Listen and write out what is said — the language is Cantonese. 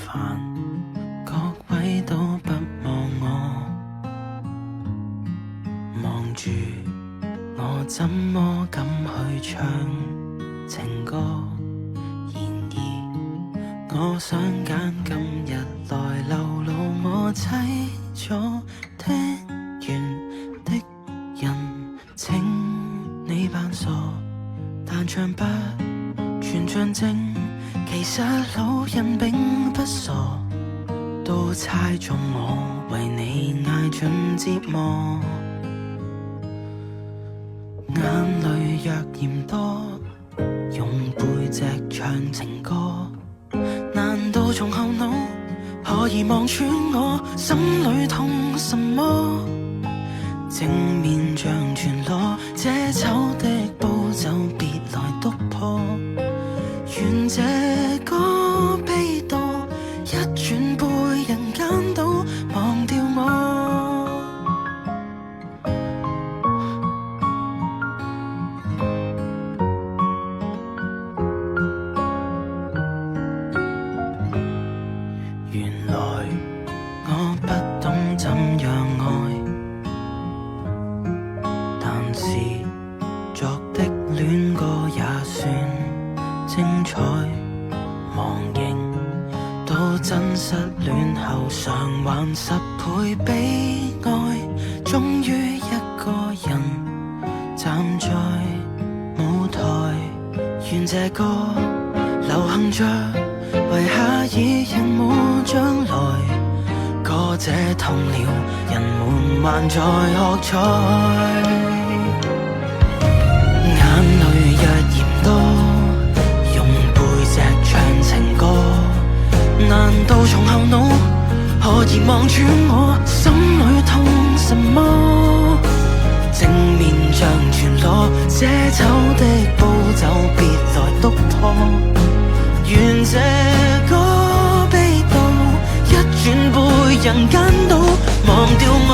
煩，各位都不望我，望住我怎麼敢去唱情歌？然而我想揀今日來流露我凄楚聽完的人，請你扮傻，但唱不全像正。其實老人並不傻，都猜中我為你捱盡折磨。眼淚若嫌多，用背脊唱情歌，難道從後腦可以望穿我心裏痛什麼？正面像全裸，這醜的步驟別來督破。願這歌悲到一轉背人間都忘掉我。原來我不懂怎樣愛，但是作的戀歌也算精彩，忘形到真失戀後償還10倍悲哀。終於一個人站在舞台，願這歌流行着，為下已人冇將來。歌者痛了，人們還在喝彩。眼淚若嫌多，唱情歌，難道從後腦可以望穿我心裏痛什麼？正面像全裸，這醜的步驟別來督破。願這歌悲到一轉背人間都忘掉我。